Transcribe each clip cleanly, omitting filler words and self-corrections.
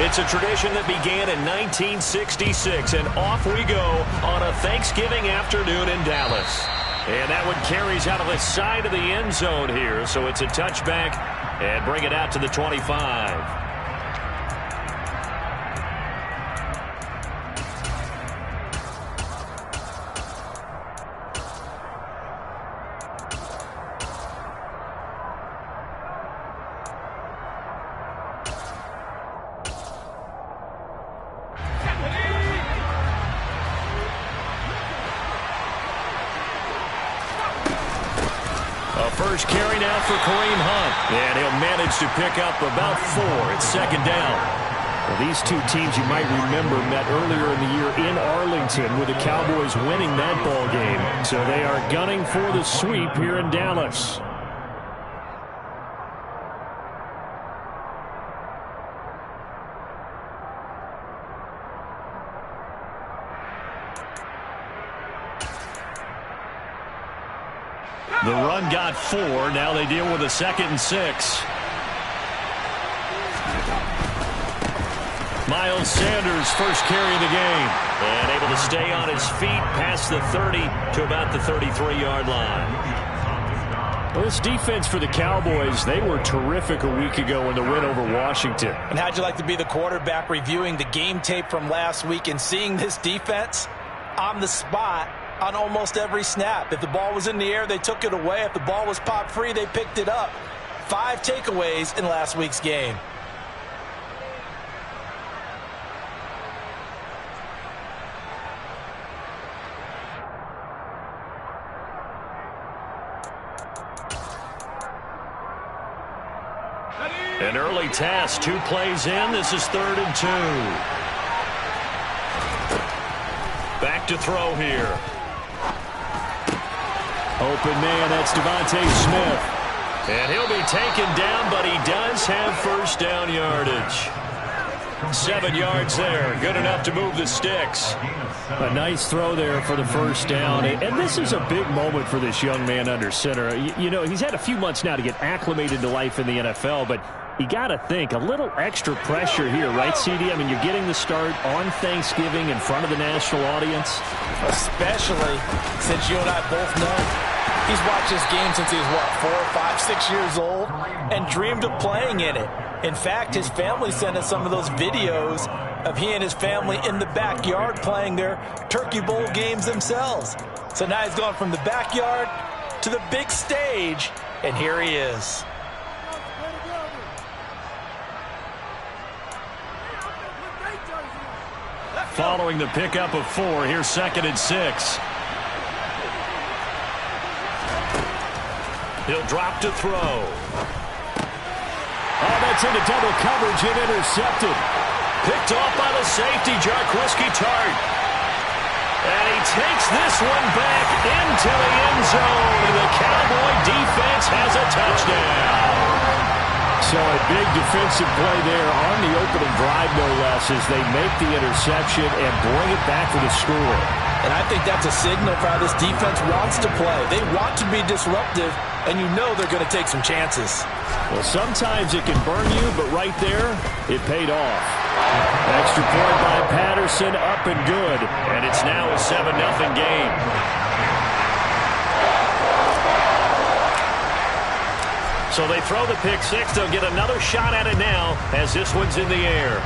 It's a tradition that began in 1966, and off we go on a Thanksgiving afternoon in Dallas. And that one carries out of the side of the end zone here, so it's a touchback and bring it out to the 25. First carry now for Kareem Hunt. And he'll manage to pick up about 4. It's second down. Well, these two teams, you might remember, met earlier in the year in Arlington with the Cowboys winning that ball game. So they are gunning for the sweep here in Dallas. The run got 4. Now they deal with a 2nd and 6. Miles Sanders first carry of the game. And able to stay on his feet past the 30 to about the 33-yard line. Well, this defense for the Cowboys, they were terrific a week ago in the win over Washington. And how'd you like to be the quarterback reviewing the game tape from last week and seeing this defense on the spot on almost every snap? If the ball was in the air, they took it away. If the ball was popped free, they picked it up. 5 takeaways in last week's game. An early task, 2 plays in. This is 3rd and 2. Back to throw here. Open man, that's Devontae Smith. And he'll be taken down, but he does have first down yardage. 7 yards there. Good enough to move the sticks. A nice throw there for the first down. And this is a big moment for this young man under center. You know, he's had a few months now to get acclimated to life in the NFL, but you got to think, a little extra pressure here, right, CD? I mean, you're getting the start on Thanksgiving in front of the national audience. Especially since you and I both know he's watched this game since he was, what, 4, 5, 6 years old and dreamed of playing in it. In fact, his family sent us some of those videos of he and his family in the backyard playing their Turkey Bowl games themselves. So now he's gone from the backyard to the big stage, and here he is. Following the pickup of 4, here's 2nd and 6. He'll drop to throw. Oh, that's into double coverage and intercepted. Picked off by the safety, Jaquiski Tartt. And he takes this one back into the end zone, and the Cowboy defense has a touchdown. So a big defensive play there on the opening drive, no less, as they make the interception and bring it back for the score. And I think that's a signal for how this defense wants to play. They want to be disruptive, and you know they're going to take some chances. Well, sometimes it can burn you, but right there, it paid off. Extra point by Patterson, up and good. And it's now a 7-0 game. So they throw the pick 6. They'll get another shot at it now as this one's in the air.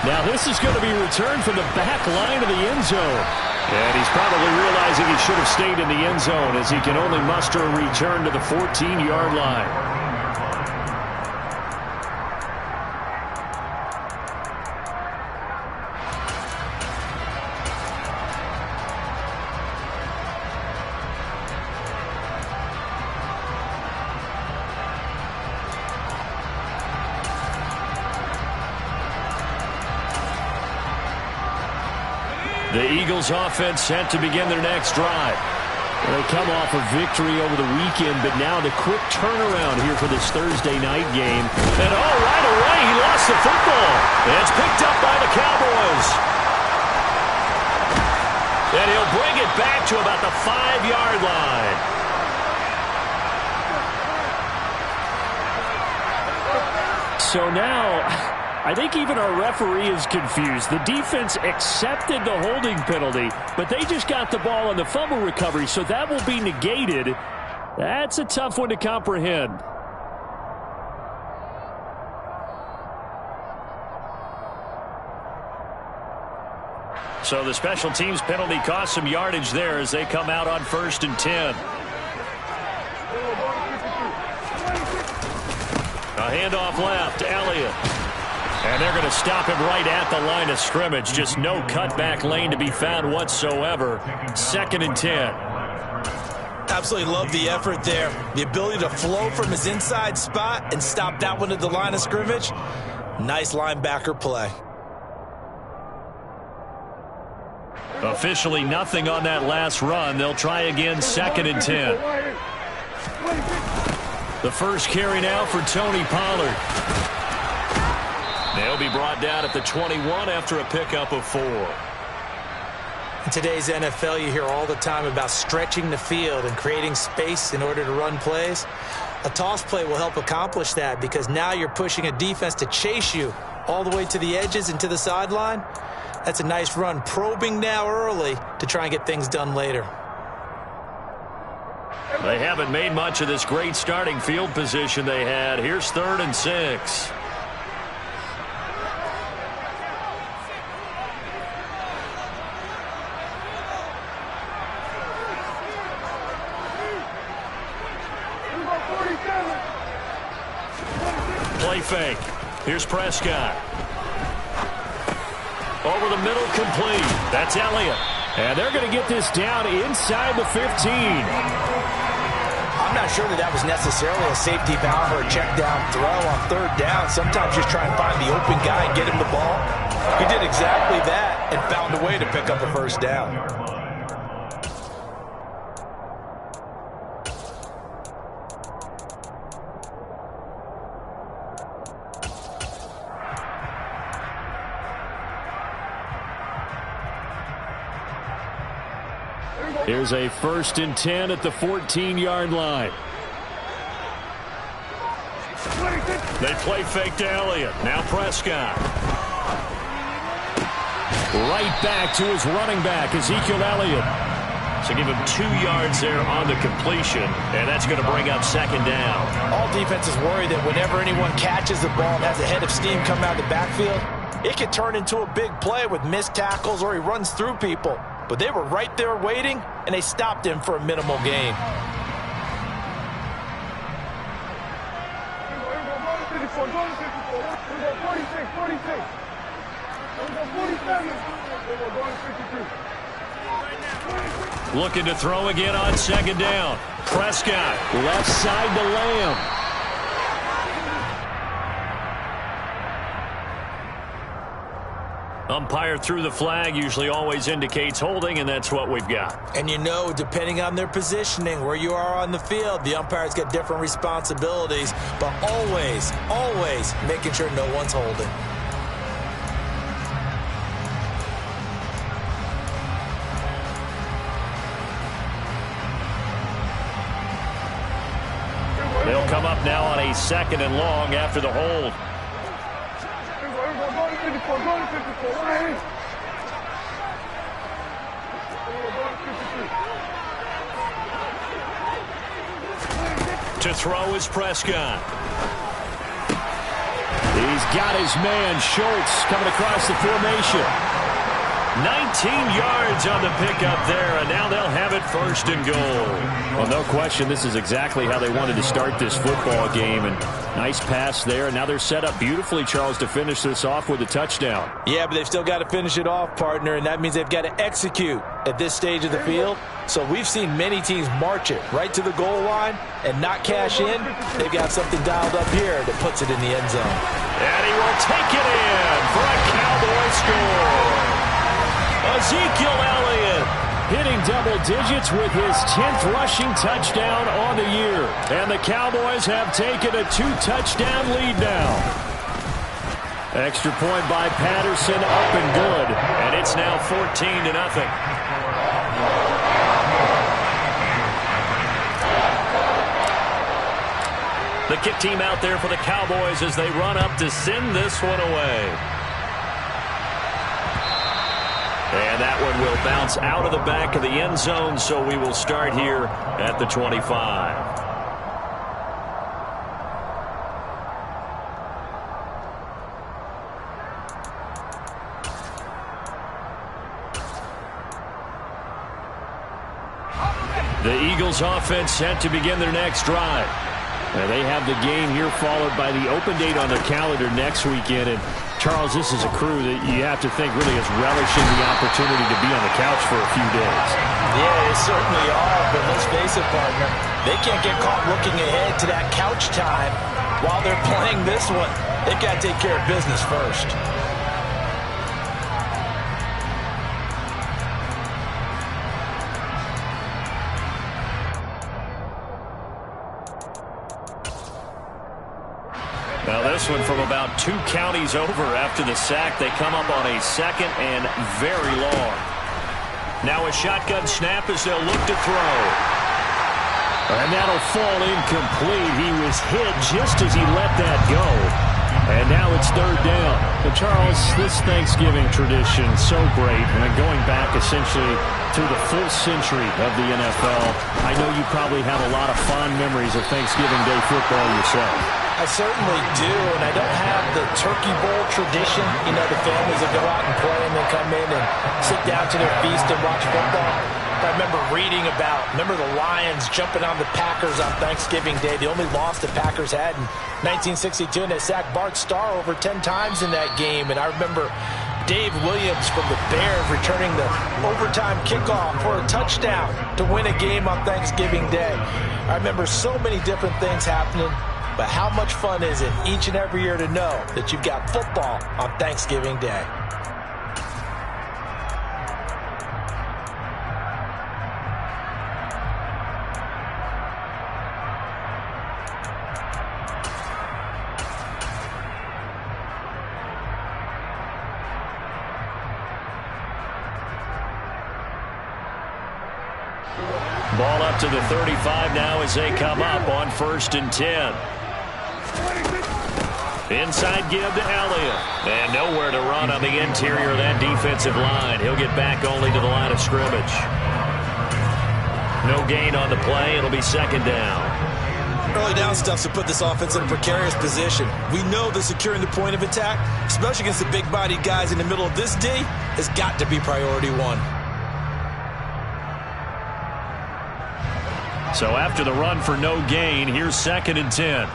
Now this is going to be returned from the back line of the end zone. And he's probably realizing he should have stayed in the end zone as he can only muster a return to the 14-yard line. The Eagles offense set to begin their next drive. They come off a victory over the weekend, but now the quick turnaround here for this Thursday night game. And right away, he lost the football. It's picked up by the Cowboys. And he'll bring it back to about the 5-yard line. so now I think even our referee is confused. The defense accepted the holding penalty, but they just got the ball on the fumble recovery, so that will be negated. That's a tough one to comprehend. So the special teams penalty cost some yardage there as they come out on 1st and 10. A handoff left, Elliott. And they're going to stop him right at the line of scrimmage. Just no cutback lane to be found whatsoever. 2nd and 10. Absolutely love the effort there. The ability to flow from his inside spot and stop that one at the line of scrimmage. Nice linebacker play. Officially nothing on that last run. They'll try again, 2nd and 10. The first carry now for Tony Pollard. They'll be brought down at the 21 after a pickup of 4. In today's NFL, you hear all the time about stretching the field and creating space in order to run plays. A toss play will help accomplish that because now you're pushing a defense to chase you all the way to the edges and to the sideline. That's a nice run, probing now early to try and get things done later. They haven't made much of this great starting field position they had. Here's 3rd and 6. Play fake. Here's Prescott. Over the middle, complete. That's Elliott. And they're going to get this down inside the 15. I'm not sure that was necessarily a safety valve or a check down throw on 3rd down. Sometimes just try and find the open guy and get him the ball. He did exactly that and found a way to pick up a 1st down. Here's a 1st and 10 at the 14-yard line. They play fake to Elliott. Now Prescott. Right back to his running back, Ezekiel Elliott. So give him 2 yards there on the completion, and that's going to bring up 2nd down. All defenses worry that whenever anyone catches the ball and has a head of steam coming out of the backfield, it could turn into a big play with missed tackles or he runs through people. But they were right there waiting, and they stopped him for a minimal gain. Looking to throw again on 2nd down. Prescott. Left side to Lamb. Umpire threw the flag, usually always indicates holding, and that's what we've got. And you know, depending on their positioning, where you are on the field, the umpires get different responsibilities, but always, always making sure no one's holding. They'll come up now on a 2nd and long after the hold. To throw is Prescott. He's got his man, Schultz, coming across the formation. 19 yards on the pickup there, and now they'll have it 1st and goal. Well, no question, this is exactly how they wanted to start this football game. And nice pass there. And now they're set up beautifully, Charles, to finish this off with a touchdown. Yeah, but they've still got to finish it off, partner, and that means they've got to execute at this stage of the field. So we've seen many teams march it right to the goal line and not cash in. They've got something dialed up here that puts it in the end zone. And he will take it in for a Cowboy score. Ezekiel Elliott hitting double digits with his 10th rushing touchdown on the year. And the Cowboys have taken a 2-touchdown lead now. Extra point by Patterson, up and good. And it's now 14-0. The kick team out there for the Cowboys as they run up to send this one away. And that one will bounce out of the back of the end zone, so we will start here at the 25. The Eagles offense set to begin their next drive. Now they have the game here followed by the open date on the calendar next weekend. And Charles, this is a crew that you have to think really is relishing the opportunity to be on the couch for a few days. Yeah, they certainly are, but let's face it, partner. They can't get caught looking ahead to that couch time while they're playing this one. They've got to take care of business first. Now this one from about 2 counties over after the sack. They come up on a second and very long. Now a shotgun snap as they'll look to throw. And that'll fall incomplete. He was hit just as he let that go. And now it's third down. But Charles, this Thanksgiving tradition, so great. And then going back essentially through the full century of the NFL, I know you probably have a lot of fond memories of Thanksgiving Day football yourself. I certainly do, and I don't have the Turkey Bowl tradition. You know, the families that go out and play and then come in and sit down to their feast and watch football. I remember reading remember the Lions jumping on the Packers on Thanksgiving Day. The only loss the Packers had in 1962, and they sacked Bart Starr over 10 times in that game. And I remember Dave Williams from the Bears returning the overtime kickoff for a touchdown to win a game on Thanksgiving Day. I remember so many different things happening. But how much fun is it each and every year to know that you've got football on Thanksgiving Day? Ball up to the 35 now as they come up on 1st and 10. Inside give to Elliott. And nowhere to run on the interior of that defensive line. He'll get back only to the line of scrimmage. No gain on the play. It'll be 2nd down. Early down stuff to put this offense in a precarious position. We know that securing the point of attack, especially against the big-bodied guys in the middle of this D, has got to be priority one. So after the run for no gain, here's 2nd and 10.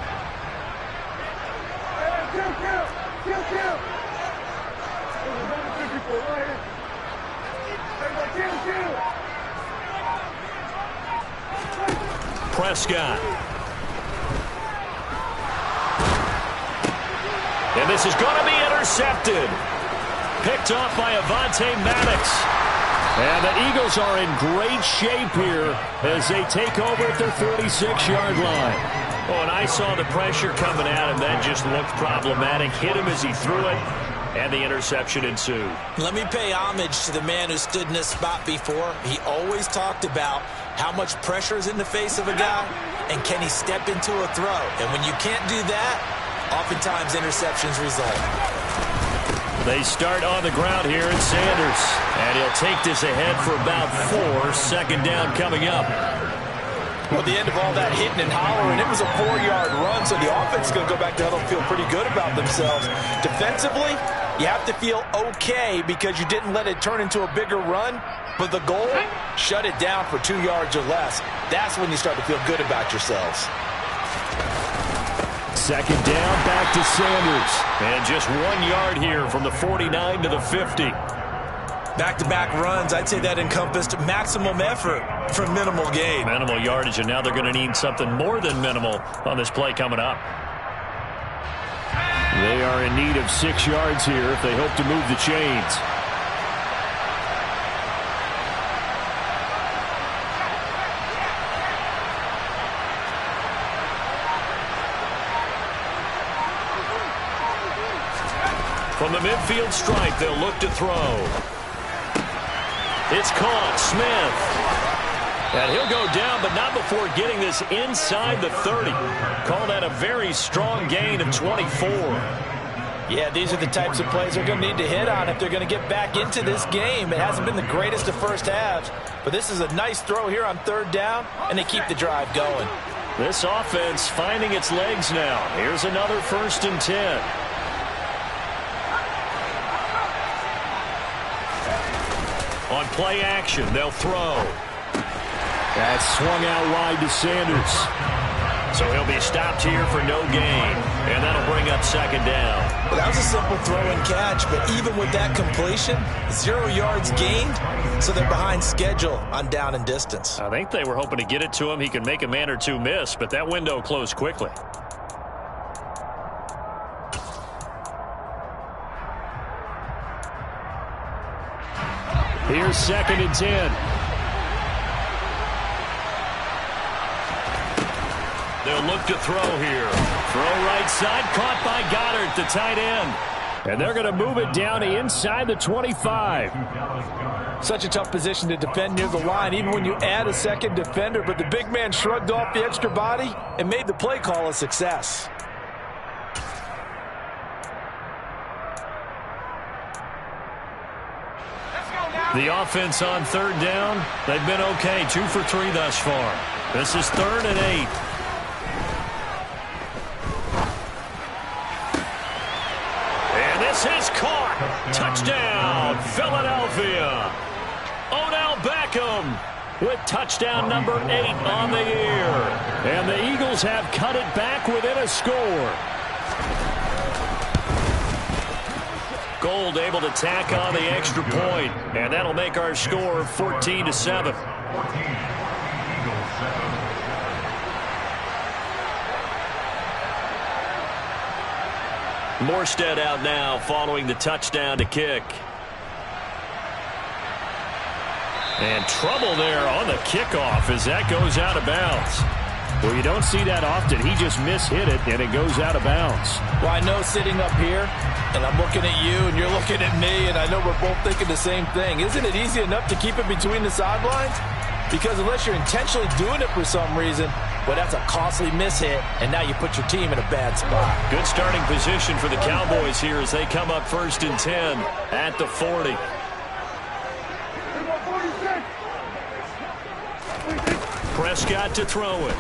Prescott. And this is going to be intercepted. Picked off by Avonte Maddox. And the Eagles are in great shape here as they take over at their 46-yard line. Oh, and I saw the pressure coming at him. That just looked problematic. Hit him as he threw it, and the interception ensued. Let me pay homage to the man who stood in this spot before. He always talked about how much pressure is in the face of a guy, and can he step into a throw. And when you can't do that, oftentimes interceptions result. They start on the ground here in Sanders. And he'll take this ahead for about 4. 2nd down coming up. Well, the end of all that hitting and hollering, it was a 4-yard run, so the offense is going to go back to huddle and feel pretty good about themselves. Defensively, you have to feel okay because you didn't let it turn into a bigger run, but the goal, shut it down for 2 yards or less. That's when you start to feel good about yourselves. 2nd down, back to Sanders. And just 1 yard here from the 49 to the 50. Back-to-back runs, I'd say that encompassed maximum effort for minimal gain. Minimal yardage, and now they're going to need something more than minimal on this play coming up. They are in need of 6 yards here if they hope to move the chains. From the midfield stripe, they'll look to throw. It's caught. Smith. And he'll go down, but not before getting this inside the 30. Call that a very strong gain of 24. Yeah, these are the types of plays they're going to need to hit on if they're going to get back into this game. It hasn't been the greatest of first halves, but this is a nice throw here on third down, and they keep the drive going. This offense finding its legs now. Here's another 1st and 10. On play action, they'll throw. That swung out wide to Sanders. So he'll be stopped here for no gain. And that'll bring up 2nd down. Well, that was a simple throw and catch, but even with that completion, 0 yards gained, so they're behind schedule on down and distance. I think they were hoping to get it to him. He could make a man or two miss, but that window closed quickly. Here's 2nd and 10. They'll look to throw here. Throw right side, caught by Goddard, the tight end. And they're going to move it down inside the 25. Such a tough position to defend near the line, even when you add a second defender, but the big man shrugged off the extra body and made the play call a success. The offense on 3rd down, they've been okay, 2 for 3 thus far. This is 3rd and 8. And this is caught. Touchdown, Philadelphia. Odell Beckham with touchdown number 8 on the year. And the Eagles have cut it back within a score. Gold able to tack on the extra point, and that'll make our score 14-7. Morstead out now following the touchdown to kick. And trouble there on the kickoff as that goes out of bounds. Well, you don't see that often. He just mishit it, and it goes out of bounds. Well, I know sitting up here, and I'm looking at you, and you're looking at me, and I know we're both thinking the same thing. Isn't it easy enough to keep it between the sidelines? Because unless you're intentionally doing it for some reason, well, that's a costly mishit, and now you put your team in a bad spot. Good starting position for the Cowboys here as they come up 1st and 10 at the 40. Prescott to throw it.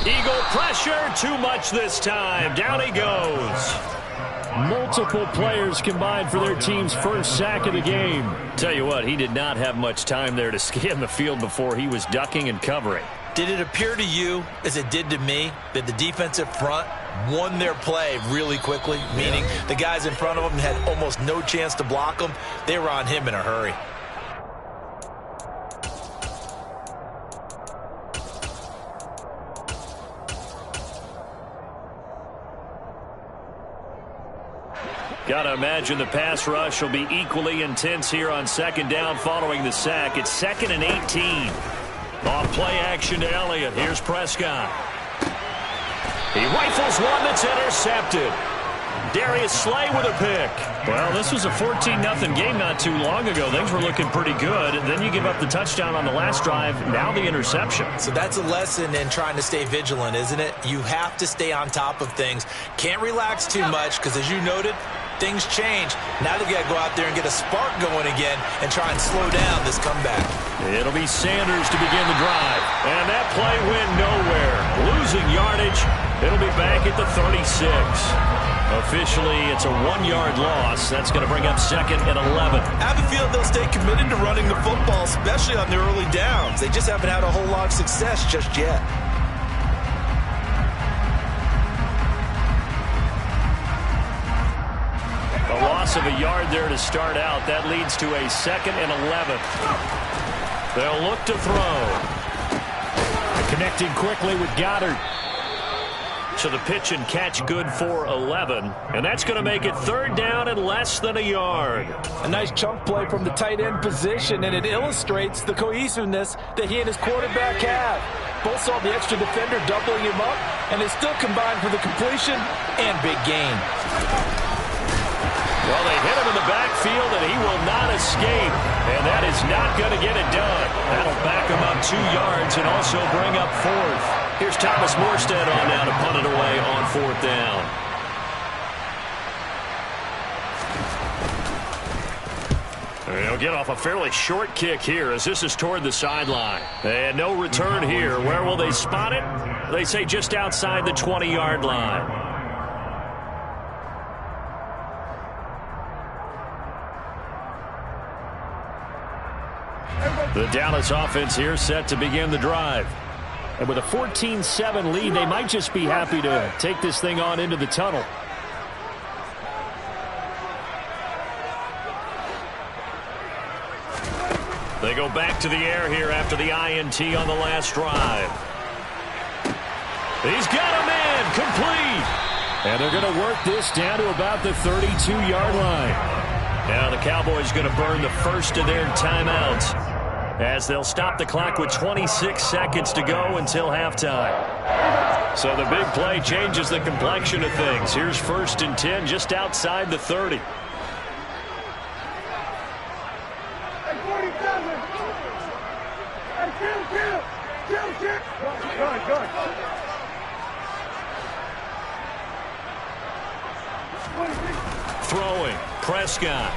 Eagle pressure, too much this time. Down he goes. Multiple players combined for their team's first sack of the game. Tell you what, he did not have much time there to scan the field before he was ducking and covering. Did it appear to you, as it did to me, that the defensive front won their play really quickly? Meaning the guys in front of them had almost no chance to block them. They were on him in a hurry. Got to imagine the pass rush will be equally intense here on 2nd down following the sack. It's 2nd and 18. Off play action to Elliott. Here's Prescott. He rifles one that's intercepted. Darius Slay with a pick. Well, this was a 14-0 game not too long ago. Things were looking pretty good. Then you give up the touchdown on the last drive. Now the interception. So that's a lesson in trying to stay vigilant, isn't it? You have to stay on top of things. Can't relax too much because, as you noted, things change. Now they've got to go out there and get a spark going again and try and slow down this comeback. It'll be Sanders to begin the drive. And that play went nowhere. Losing yardage. It'll be back at the 36. Officially, it's a 1-yard loss. That's going to bring up 2nd and 11. I have a feeling they'll stay committed to running the football, especially on their early downs. They just haven't had a whole lot of success just yet. A loss of a yard there to start out. That leads to a 2nd and 11. They'll look to throw. Connecting quickly with Goddard. So the pitch and catch good for 11. And that's going to make it 3rd down and less than a yard. A nice chunk play from the tight end position, and it illustrates the cohesiveness that he and his quarterback have. Both saw the extra defender doubling him up, and they still combined for the completion and big gain. Well, they hit him in the backfield, and he will not escape. And that is not going to get it done. That'll back him up 2 yards and also bring up 4th. Here's Thomas Morstead on now to punt it away on 4th down. He'll get off a fairly short kick here as this is toward the sideline. And no return here. Where will they spot it? They say just outside the 20-yard line. The Dallas offense here set to begin the drive. And with a 14-7 lead, they might just be happy to take this thing on into the tunnel. They go back to the air here after the INT on the last drive. He's got a man complete. And they're going to work this down to about the 32-yard line. Now the Cowboys going to burn the first of their timeouts as they'll stop the clock with 26 seconds to go until halftime. So the big play changes the complexion of things. Here's 1st and 10 just outside the 30. Throwing, Prescott.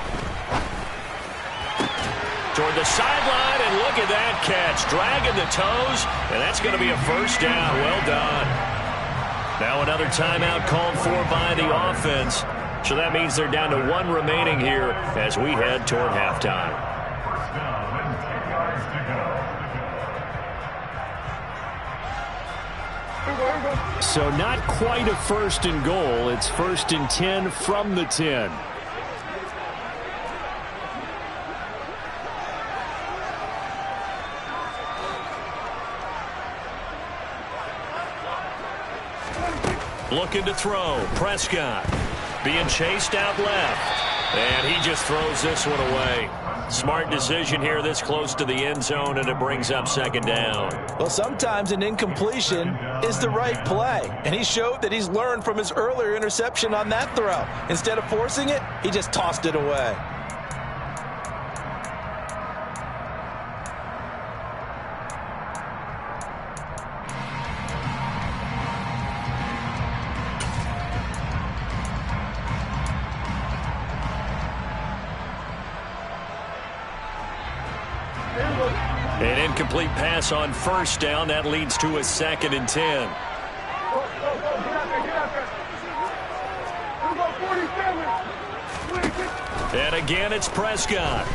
Toward the sideline, and look at that catch. Dragging the toes, and that's going to be a first down. Well done. Now another timeout called for by the offense. So that means they're down to 1 remaining here as we head toward halftime. So not quite a 1st and goal. It's 1st and 10 from the 10. Looking to throw. Prescott being chased out left. And he just throws this one away. Smart decision here this close to the end zone, and it brings up 2nd down. Well, sometimes an incompletion is the right play. And he showed that he's learned from his earlier interception on that throw. Instead of forcing it, he just tossed it away. An incomplete pass on 1st down. That leads to a 2nd and 10. And again, it's Prescott.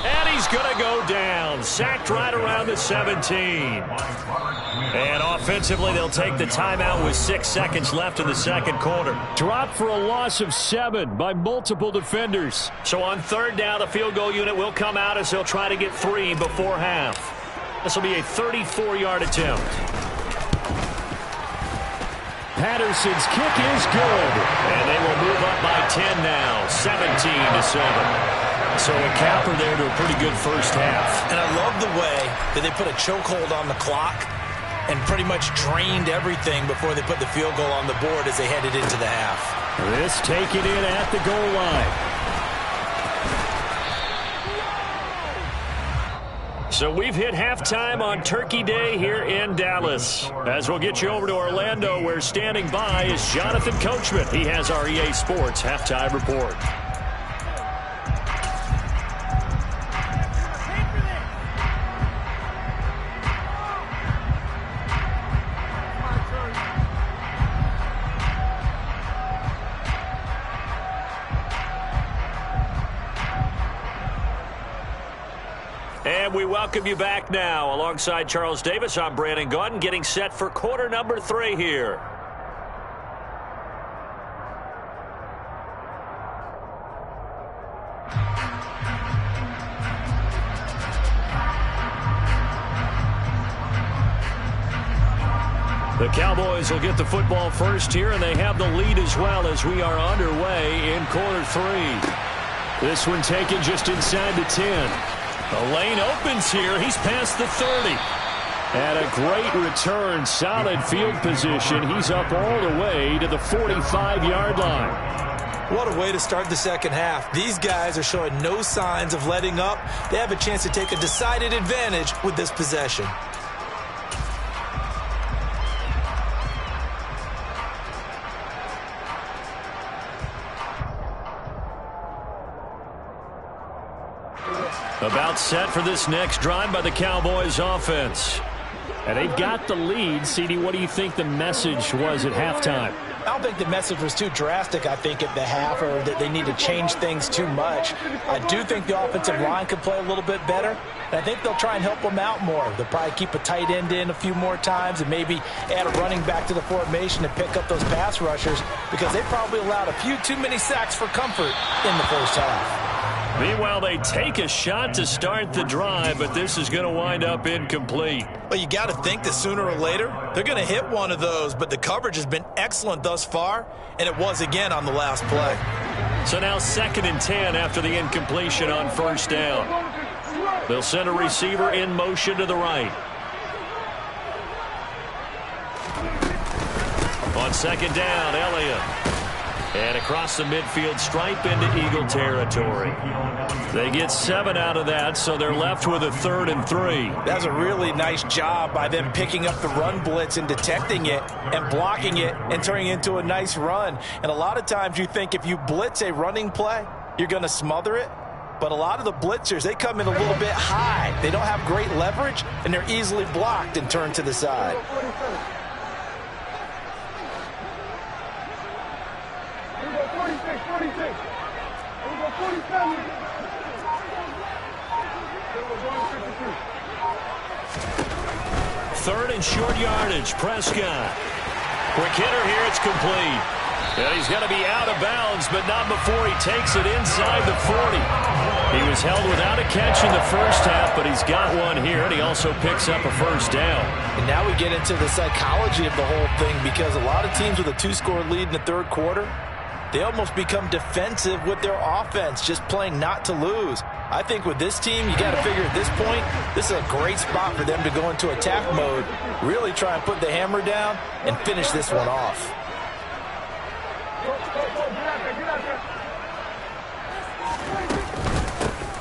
And he's going to go down. Sacked right around the 17. And offensively, they'll take the timeout with 6 seconds left in the 2nd quarter. Dropped for a loss of 7 by multiple defenders. So on 3rd down, the field goal unit will come out as they'll try to get 3 before half. This will be a 34-yard attempt. Patterson's kick is good. And they will move up by 10 now, 17-7. So a capper there to a pretty good first half. And I love the way that they put a chokehold on the clock and pretty much drained everything before they put the field goal on the board as they headed into the half. This taken in at the goal line. So we've hit halftime on Turkey Day here in Dallas. As we'll get you over to Orlando, where standing by is Jonathan Coachman. He has our EA Sports halftime report. And we welcome you back now. Alongside Charles Davis, I'm Brandon Gaudin, getting set for quarter number 3 here. The Cowboys will get the football first here, and they have the lead as well as we are underway in quarter 3. This one taken just inside the 10. The lane opens here. He's past the 30. And a great return. Solid field position. He's up all the way to the 45-yard line. What a way to start the second half. These guys are showing no signs of letting up. They have a chance to take a decided advantage with this possession. About set for this next drive by the Cowboys offense. And they've got the lead. CD, what do you think the message was at halftime? I don't think the message was too drastic, I think, at the half, or that they need to change things too much. I do think the offensive line could play a little bit better, and I think they'll try and help them out more. They'll probably keep a tight end in a few more times and maybe add a running back to the formation to pick up those pass rushers, because they probably allowed a few too many sacks for comfort in the first half. Meanwhile, they take a shot to start the drive, but this is going to wind up incomplete. Well, you got to think that sooner or later, they're going to hit one of those, but the coverage has been excellent thus far, and it was again on the last play. So now 2nd and 10 after the incompletion on first down. They'll send a receiver in motion to the right. On 2nd down, Elliott. And across the midfield stripe into Eagle territory. They get 7 out of that, so they're left with a 3rd and 3. That's a really nice job by them picking up the run blitz and detecting it and blocking it and turning it into a nice run. And a lot of times you think if you blitz a running play, you're going to smother it. But a lot of the blitzers, they come in a little bit high. They don't have great leverage, and they're easily blocked and turned to the side. Third and short yardage, Prescott. Quick hitter here, it's complete. And he's going to be out of bounds, but not before he takes it inside the 40. He was held without a catch in the first half, but he's got one here, and he also picks up a first down. And now we get into the psychology of the whole thing, because a lot of teams with a 2-score lead in the third quarter, they almost become defensive with their offense, just playing not to lose. I think with this team, you got to figure at this point, this is a great spot for them to go into attack mode, really try and put the hammer down and finish this one off.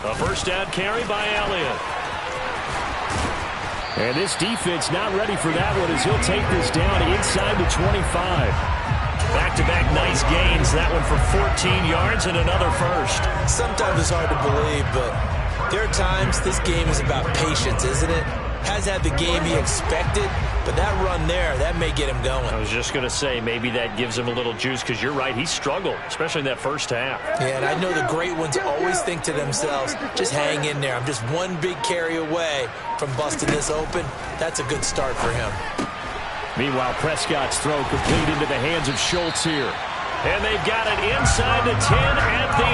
A first down carry by Elliott. And this defense not ready for that one, as he'll take this down inside the 25. Back-to-back nice gains. That one for 14 yards and another first. Sometimes it's hard to believe, but there are times this game is about patience, isn't it? Hasn't had the game he expected, but that run there, that may get him going. I was just going to say, maybe that gives him a little juice, because you're right, he struggled, especially in that first half. Yeah, and I know the great ones always think to themselves, just hang in there. I'm just one big carry away from busting this open. That's a good start for him. Meanwhile, Prescott's throw complete into the hands of Schultz here. And they've got it inside the 10 at the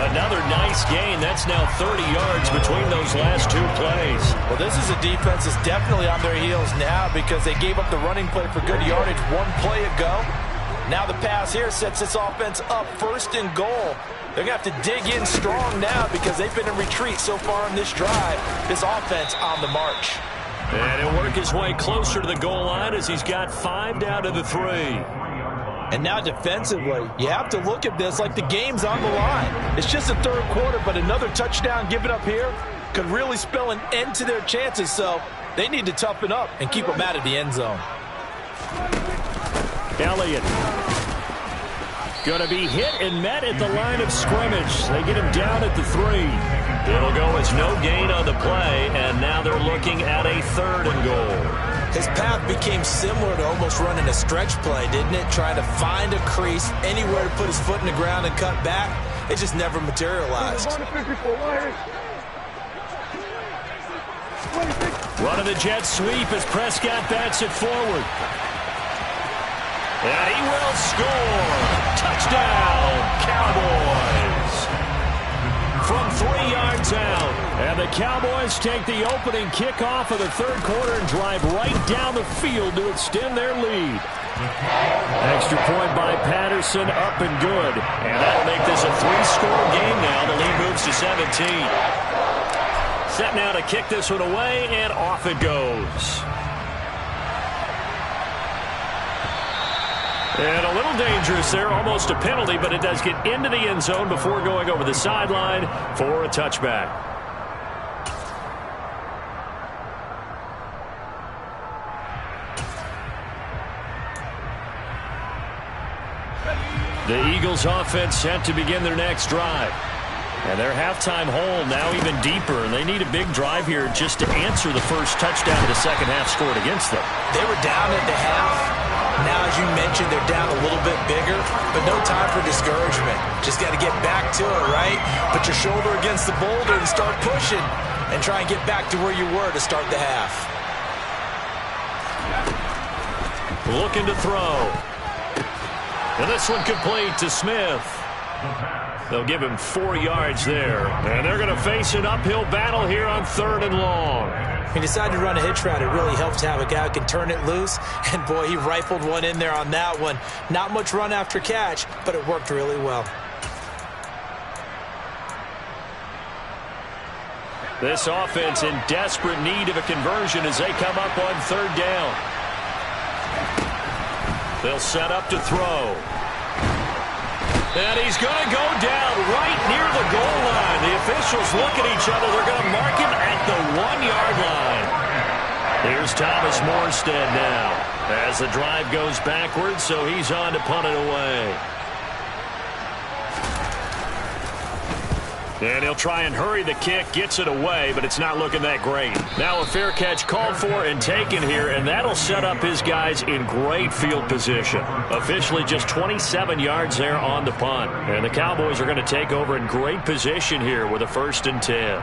8. Another nice gain. That's now 30 yards between those last 2 plays. Well, this is a defense that's definitely on their heels now, because they gave up the running play for good yardage one play ago. Now the pass here sets this offense up 1st and goal. They're going to have to dig in strong now, because they've been in retreat so far in this drive. This offense on the march. And he'll work his way closer to the goal line as he's got 5 down to the 3. And now defensively, you have to look at this like the game's on the line. It's just the third quarter, but another touchdown given up here could really spell an end to their chances. So they need to toughen up and keep them out of the end zone. Elliott going to be hit and met at the line of scrimmage. They get him down at the 3. It'll go as no gain on the play, and now they're looking at a 3rd and goal. His path became similar to almost running a stretch play, didn't it? Trying to find a crease, anywhere to put his foot in the ground and cut back. It just never materialized. Running the jet sweep as Prescott bats it forward. And he will score. Touchdown, Cowboys. From 3 yards out. And the Cowboys take the opening kickoff of the third quarter and drive right down the field to extend their lead. Extra point by Patterson, up and good. And that'll make this a 3-score game now. The lead moves to 17. Set now to kick this one away, and off it goes. And a little dangerous there, almost a penalty, but it does get into the end zone before going over the sideline for a touchback. The Eagles offense set to begin their next drive. And their halftime hole now even deeper. And they need a big drive here just to answer the first touchdown of the second half scored against them. They were down at the half. Now, as you mentioned, they're down a little bit bigger, but no time for discouragement. Just got to get back to it, right? Put your shoulder against the boulder and start pushing and try and get back to where you were to start the half. Looking to throw. And this one complete to Smith. They'll give him 4 yards there. And they're going to face an uphill battle here on 3rd and long. He decided to run a hitch route. It really helps to have a guy who can turn it loose. And, boy, he rifled one in there on that one. Not much run after catch, but it worked really well. This offense in desperate need of a conversion as they come up on 3rd down. They'll set up to throw. And he's going to go down right near the goal line. The officials look at each other. They're going to mark him at the 1-yard line. Here's Thomas Morstead now as the drive goes backwards, so he's on to punt it away. And he'll try and hurry the kick, gets it away, but it's not looking that great. Now a fair catch called for and taken here, and that'll set up his guys in great field position. Officially just 27 yards there on the punt. And the Cowboys are going to take over in great position here with a 1st and 10.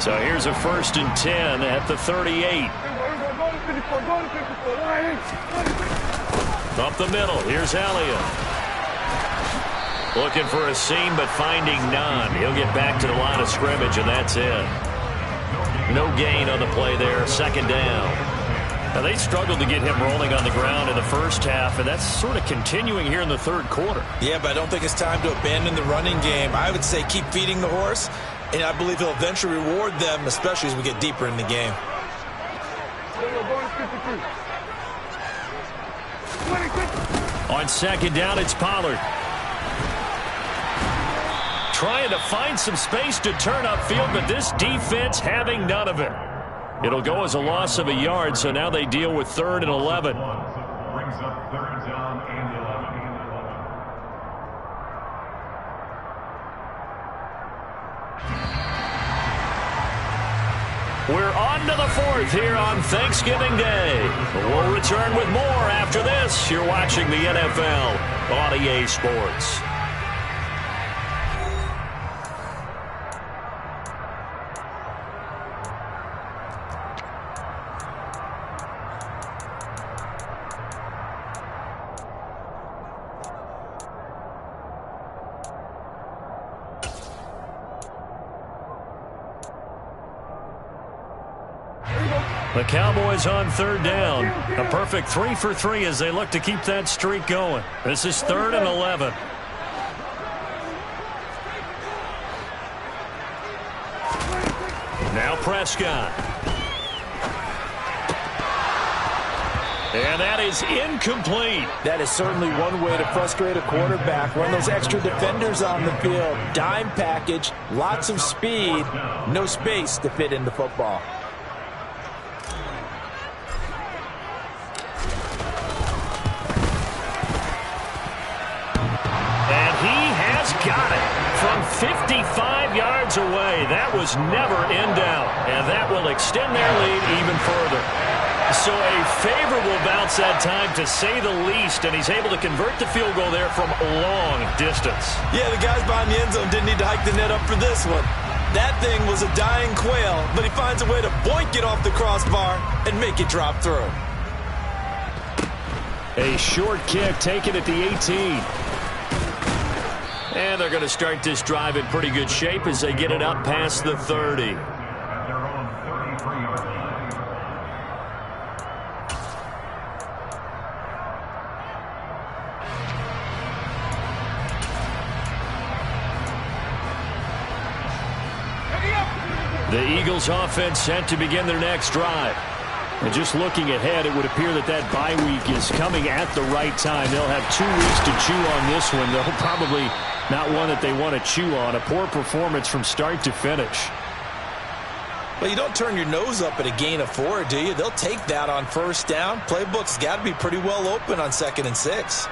So here's a 1st and 10 at the 38. Up the middle, here's Elliott. Looking for a seam, but finding none. He'll get back to the line of scrimmage, and that's it. No gain on the play there, 2nd down. Now, they struggled to get him rolling on the ground in the first half, and that's sort of continuing here in the 3rd quarter. Yeah, but I don't think it's time to abandon the running game. I would say keep feeding the horse, and I believe he'll eventually reward them, especially as we get deeper in the game. On 2nd down, it's Pollard. Trying to find some space to turn upfield, but this defense having none of it. It'll go as a loss of a yard, so now they deal with 3rd and 11. Brings up 3rd down and 11. We're on to the 4th here on Thanksgiving Day. We'll return with more after this. You're watching the NFL on EA Sports. The Cowboys on 3rd down. A perfect 3 for 3 as they look to keep that streak going. This is 3rd and 11. Now Prescott. And that is incomplete. That is certainly one way to frustrate a quarterback. Run those extra defenders on the field. Dime package, lots of speed, no space to fit in the football. Got it from 55 yards away. That was never in doubt, and that will extend their lead even further. So a favorable bounce that time, to say the least, and he's able to convert the field goal there from a long distance. Yeah, the guys behind the end zone didn't need to hike the net up for this one. That thing was a dying quail, but he finds a way to boink it off the crossbar and make it drop through. A short kick taken at the 18. And they're going to start this drive in pretty good shape as they get it up past the 30. The Eagles offense set to begin their next drive. And just looking ahead, it would appear that that bye week is coming at the right time. They'll have 2 weeks to chew on this one. They'll probably not one that they want to chew on. A poor performance from start to finish. Well, you don't turn your nose up at a gain of 4, do you? They'll take that on first down. Playbook's got to be pretty well open on 2nd and 6.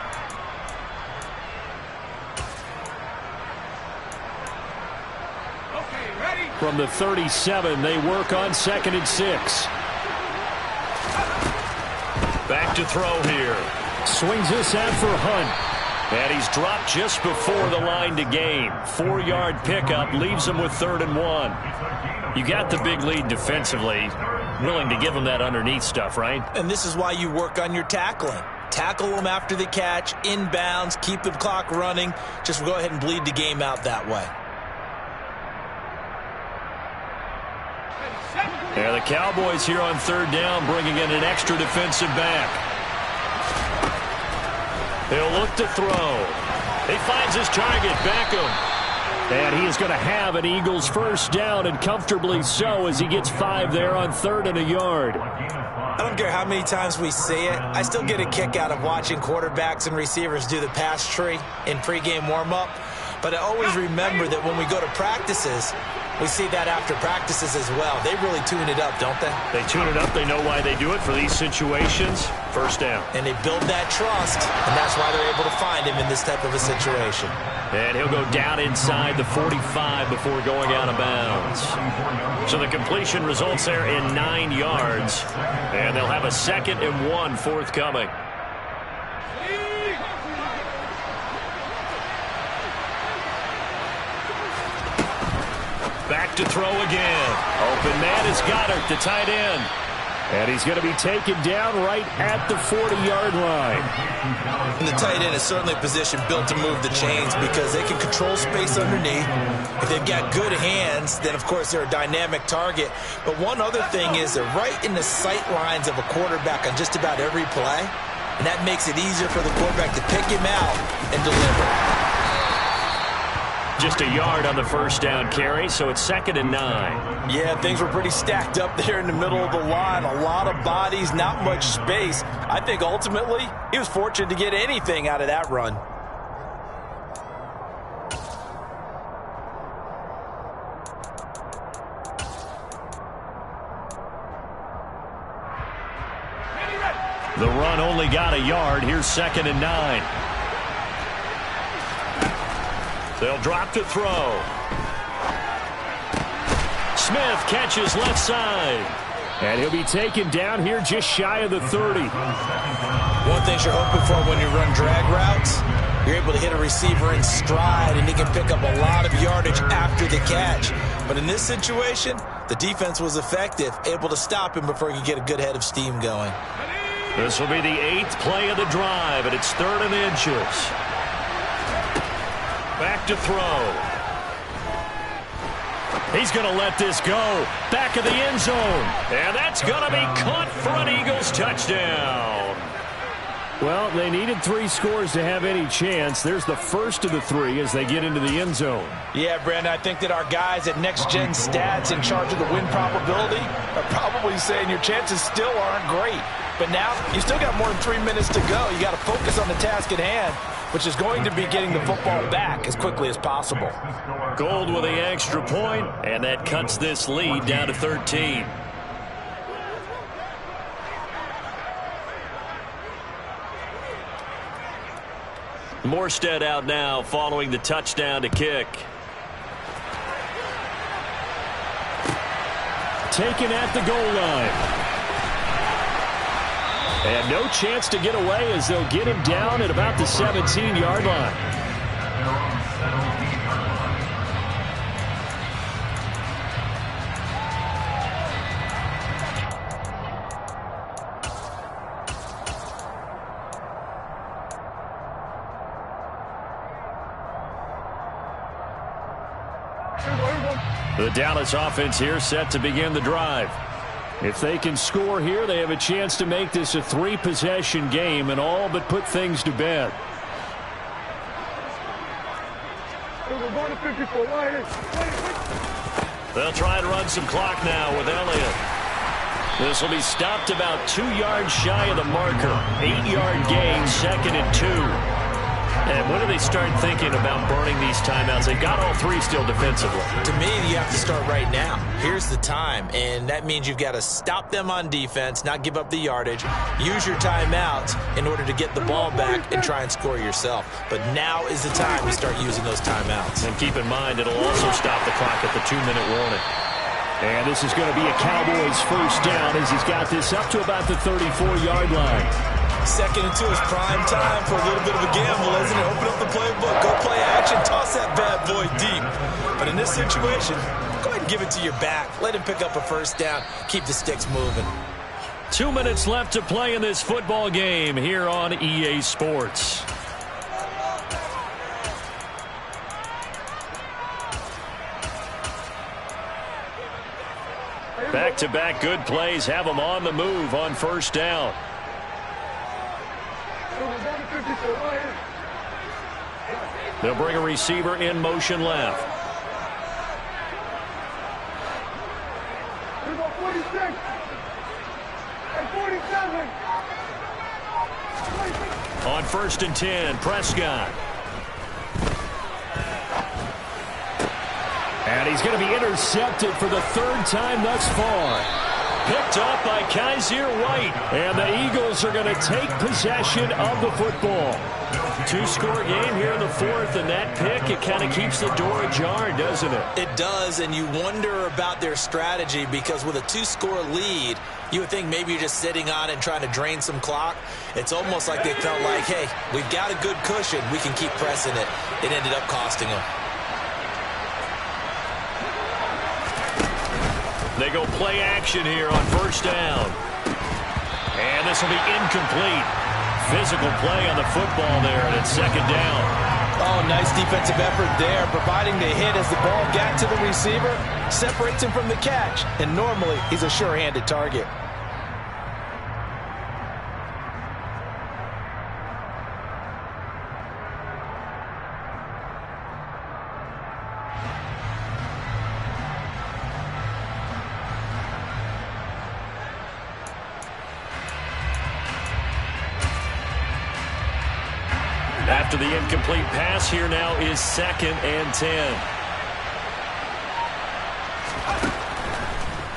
From the 37, they work on 2nd and 6. Back to throw here. Swings this out for Hunt. And he's dropped just before the line to gain. 4-yard pickup leaves him with 3rd and 1. You got the big lead defensively. Willing to give him that underneath stuff, right? And this is why you work on your tackling. Tackle them after the catch, inbounds, keep the clock running. Just go ahead and bleed the game out that way. Yeah, the Cowboys here on 3rd down, bringing in an extra defensive back. He'll look to throw. He finds his target, Beckham. And he is going to have an Eagles first down, and comfortably so, as he gets 5 there on 3rd and a yard. I don't care how many times we say it. I still get a kick out of watching quarterbacks and receivers do the pass tree in pregame warm-up. But I always remember that when we go to practices, we see that after practices as well. They really tune it up, don't they? They tune it up. They know why they do it for these situations. First down. And they build that trust, and that's why they're able to find him in this type of a situation. And he'll go down inside the 45 before going out of bounds. So the completion results there in 9 yards. And they'll have a 2nd and 1 forthcoming. Back to throw again. Open man is Goddard, the tight end. And he's going to be taken down right at the 40-yard line. And the tight end is certainly a position built to move the chains because they can control space underneath. If they've got good hands, then, of course, they're a dynamic target. But one other thing is they're right in the sight lines of a quarterback on just about every play. And that makes it easier for the quarterback to pick him out and deliver. Just a yard on the first down carry, so it's 2nd and 9. Yeah, things were pretty stacked up there in the middle of the line. A lot of bodies, not much space. I think ultimately he was fortunate to get anything out of that run. The run only got a yard. Here's 2nd and 9. They'll drop to throw. Smith catches left side. And he'll be taken down here just shy of the 30. One thing you're hoping for when you run drag routes, you're able to hit a receiver in stride, and he can pick up a lot of yardage after the catch. But in this situation, the defense was effective, able to stop him before he could get a good head of steam going. This will be the 8th play of the drive, and it's 3rd and inches. Back to throw. He's going to let this go. Back of the end zone. And that's going to be caught for an Eagles touchdown. Well, they needed 3 scores to have any chance. There's the first of the 3 as they get into the end zone. Yeah, Brandon, I think that our guys at Next Gen Stats in charge of the win probability are probably saying your chances still aren't great. But now you still got more than 3 minutes to go. You got to focus on the task at hand, which is going to be getting the football back as quickly as possible. Gold with the extra point, and that cuts this lead down to 13. Morstead out now following the touchdown to kick. Taken at the goal line. And no chance to get away as they'll get him down at about the 17-yard line. The Dallas offense here set to begin the drive. If they can score here, they have a chance to make this a 3-possession game and all but put things to bed. They'll try and run some clock now with Elliott. This will be stopped about 2 yards shy of the marker. 8-yard gain, 2nd and 2. And when do they start thinking about burning these timeouts? They've got all 3 still defensively. To me, you have to start right now. Here's the time, and that means you've got to stop them on defense, not give up the yardage, use your timeouts in order to get the ball back and try and score yourself. But now is the time to start using those timeouts. And keep in mind, it'll also stop the clock at the 2-minute warning. And this is going to be a Cowboys first down as he's got this up to about the 34-yard line. 2nd and 2 is prime time for a little bit of a gamble, isn't it? Open up the playbook, go play action, toss that bad boy deep. But in this situation, go ahead and give it to your back. Let him pick up a first down. Keep the sticks moving. 2 minutes left to play in this football game here on EA Sports. Back-to-back good plays have them on the move on first down. They'll bring a receiver in motion left. On 1st and 10, Prescott. And he's going to be intercepted for the 3rd time thus far. Picked up by Kaiser White. And the Eagles are going to take possession of the football. 2-score game here in the 4th, and that pick, it kind of keeps the door ajar, doesn't it? It does, and you wonder about their strategy because with a 2-score lead, you would think maybe you're just sitting on it and trying to drain some clock. It's almost like they felt like, hey, we've got a good cushion. We can keep pressing it. It ended up costing them. They go play action here on first down. And this will be incomplete. Physical play on the football there, and it's 2nd down. Oh, nice defensive effort there, providing the hit as the ball got to the receiver, separates him from the catch, and normally he's a sure-handed target. After the incomplete pass, here now is 2nd and 10.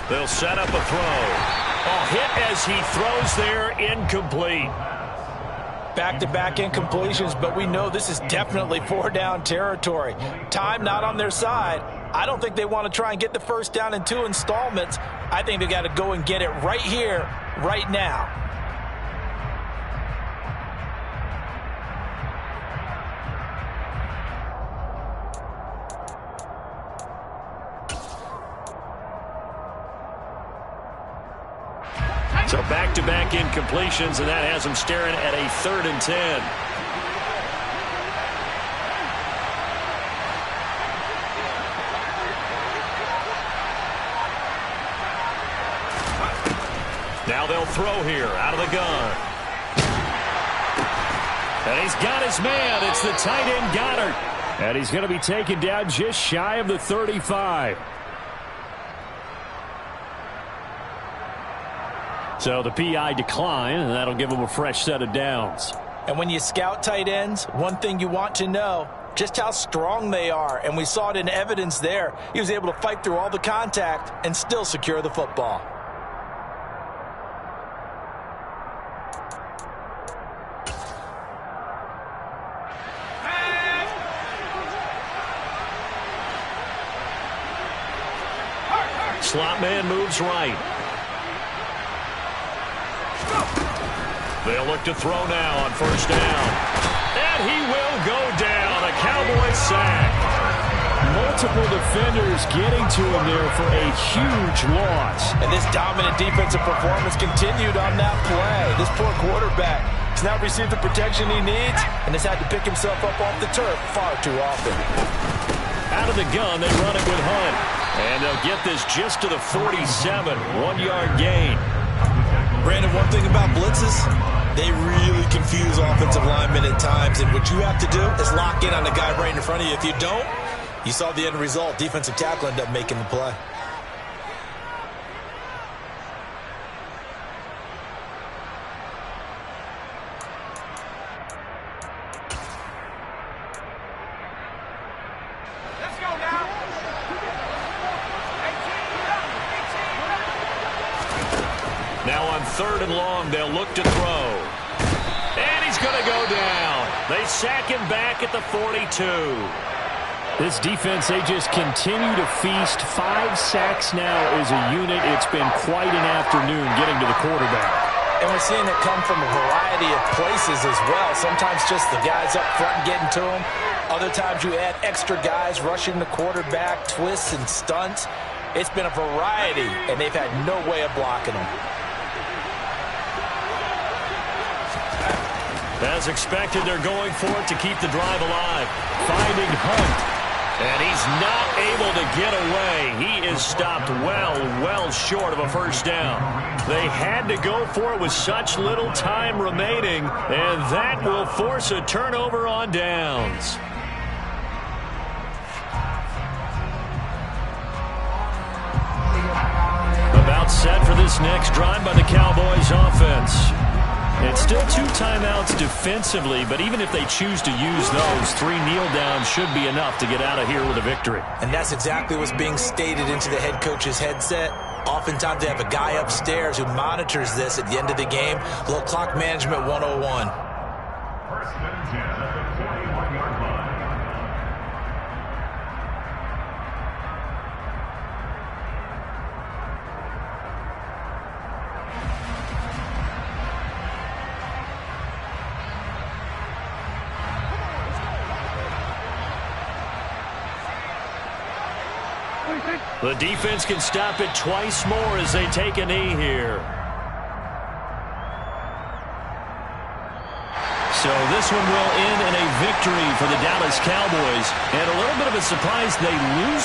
They'll set up a throw. A hit as he throws there, incomplete. Back-to-back incompletions, but we know this is definitely 4-down territory. Time not on their side. I don't think they want to try and get the first down in 2 installments. I think they got to go and get it right here, right now. So back-to-back incompletions, and that has them staring at a 3rd and 10. Now they'll throw here out of the gun. And he's got his man. It's the tight end Goddard. And he's going to be taken down just shy of the 35. So the PI decline, and that'll give them a fresh set of downs. And when you scout tight ends, one thing you want to know, just how strong they are. And we saw it in evidence there. He was able to fight through all the contact and still secure the football. Slot man moves right. They'll look to throw now on first down. And he will go down. A Cowboys sack. Multiple defenders getting to him there for a huge loss. And this dominant defensive performance continued on that play. This poor quarterback has not received the protection he needs and has had to pick himself up off the turf far too often. Out of the gun, they run it with Hunt. And they'll get this just to the 47. 1-yard gain. Brandon, one thing about blitzes, they really confuse offensive linemen at times. And what you have to do is lock in on the guy right in front of you. If you don't, you saw the end result. Defensive tackle ended up making the play. 3rd and long. They'll look to throw. And he's going to go down. They sack him back at the 42. This defense, they just continue to feast. 5 sacks now as a unit. It's been quite an afternoon getting to the quarterback. And we're seeing it come from a variety of places as well. Sometimes just the guys up front getting to him. Other times you add extra guys rushing the quarterback, twists and stunts. It's been a variety, and they've had no way of blocking them. As expected, they're going for it to keep the drive alive. Finding Hunt. And he's not able to get away. He is stopped well short of a first down. They had to go for it with such little time remaining, and that will force a turnover on downs. About set for this next drive by the Cowboys offense. It's still 2 timeouts defensively, but even if they choose to use those, 3 kneel downs should be enough to get out of here with a victory. And that's exactly what's being stated into the head coach's headset. Oftentimes they have a guy upstairs who monitors this at the end of the game. A little clock management 101. First and 10 at the 41-yard line. The defense can stop it twice more as they take a knee here. So this one will end in a victory for the Dallas Cowboys. And a little bit of a surprise, they lose